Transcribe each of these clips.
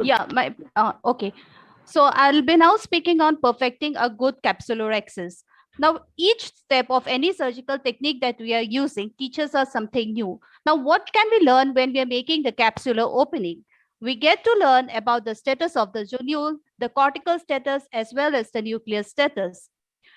Yeah, okay. So I'll be now speaking on perfecting a good capsulorhexis. Now, each step of any surgical technique that we are using teaches us something new. Now, what can we learn when we are making the capsular opening? We get to learn about the status of the zonule, the cortical status, as well as the nuclear status.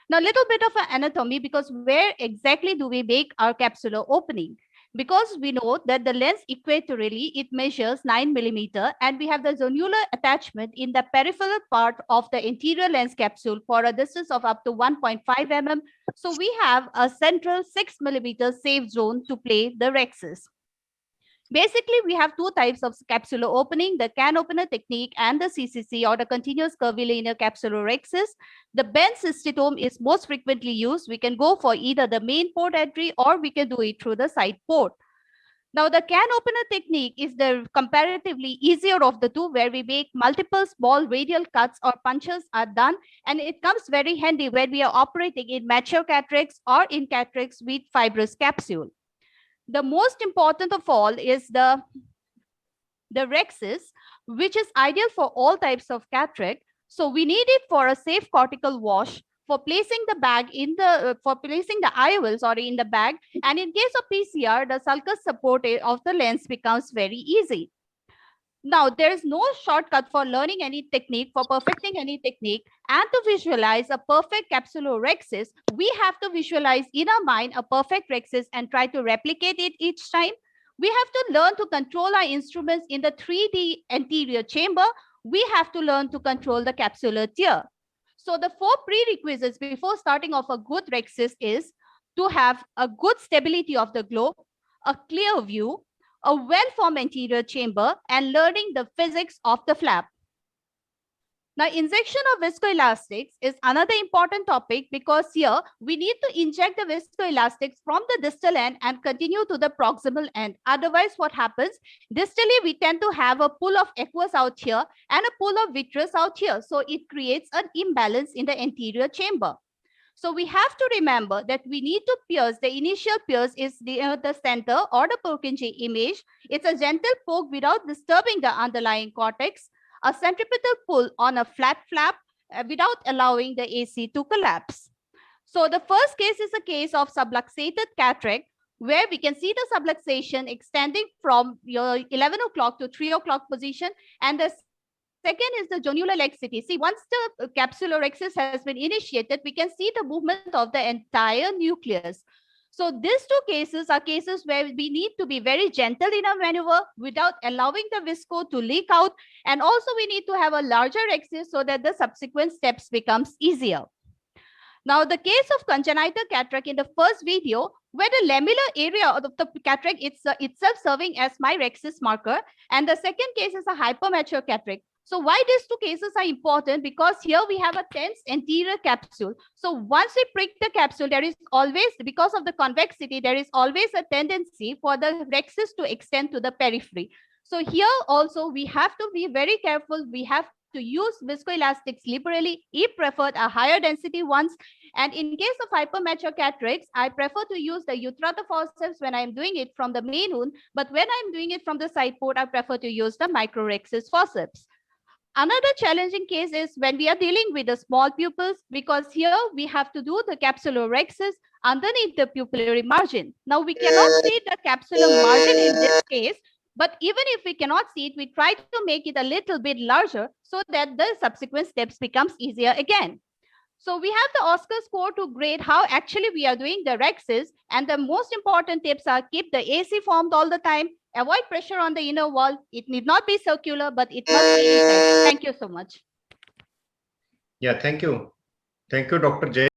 Now, a little bit of an anatomy, because where exactly do we make our capsular opening? Because we know that the lens equatorially, it measures 9 millimeter, and we have the zonular attachment in the peripheral part of the anterior lens capsule for a distance of up to 1.5 mm. So we have a central 6 millimeter safe zone to play the rhexis. Basically, we have two types of capsular opening, the can opener technique and the CCC, or the continuous curvilinear capsulorhexis. The bend cystitome is most frequently used. We can go for either the main port entry or we can do it through the side port. Now, the can opener technique is the comparatively easier of the two, where we make multiple small radial cuts or punches are done, and it comes very handy when we are operating in mature cataracts or in cataracts with fibrous capsule. The most important of all is the rhexis, which is ideal for all types of cataract. So we need it for a safe cortical wash, for placing the bag in the for placing the IOLs or in the bag, and in case of PCR, the sulcus support of the lens becomes very easy. Now, there is no shortcut for learning any technique, for perfecting any technique, and to visualize a perfect capsulorhexis, we have to visualize in our mind a perfect rhexis and try to replicate it each time. We have to learn to control our instruments in the 3D anterior chamber. We have to learn to control the capsular tear. So the four prerequisites before starting off a good rhexis is to have a good stability of the globe, a clear view, a well-formed anterior chamber, and learning the physics of the flap. Now, injection of viscoelastics is another important topic, because here we need to inject the viscoelastics from the distal end and continue to the proximal end. Otherwise, what happens? Distally, we tend to have a pull of aqueous out here and a pull of vitreous out here. So it creates an imbalance in the anterior chamber. So we have to remember that we need to pierce. The initial pierce is the center or the Purkinje image. It's a gentle poke without disturbing the underlying cortex, a centripetal pull on a flat flap without allowing the AC to collapse. So the first case is a case of subluxated cataract, where we can see the subluxation extending from your 11 o'clock to 3 o'clock position, and the second is the zonular laxity. See, once the capsulorhexis has been initiated, we can see the movement of the entire nucleus. So these two cases are cases where we need to be very gentle in our maneuver without allowing the visco to leak out. And also we need to have a larger rhexis so that the subsequent steps becomes easier. Now, the case of congenital cataract in the first video, where the lamellar area of the cataract is itself serving as my rhexis marker, and the second case is a hypermature cataract. So why these two cases are important? Because here we have a tense anterior capsule. So once we prick the capsule, there is always, because of the convexity, there is always a tendency for the rhexis to extend to the periphery. So here also we have to be very careful. We have to use viscoelastics liberally, if preferred a higher density ones. And in case of hypermature cataracts, I prefer to use the Utrata forceps when I'm doing it from the main wound. But when I'm doing it from the side port, I prefer to use the microrhexis forceps. Another challenging case is when we are dealing with the small pupils, because here we have to do the capsulorhexis underneath the pupillary margin. Now we cannot see the capsular margin in this case, but even if we cannot see it, we try to make it a little bit larger so that the subsequent steps becomes easier again. So we have the Oscar score to grade how actually we are doing the rhexis, and the most important tips are keep the AC formed all the time, avoid pressure on the inner wall. It need not be circular, but it must be intact. Thank you so much. Yeah, thank you. Thank you, Dr. Jay.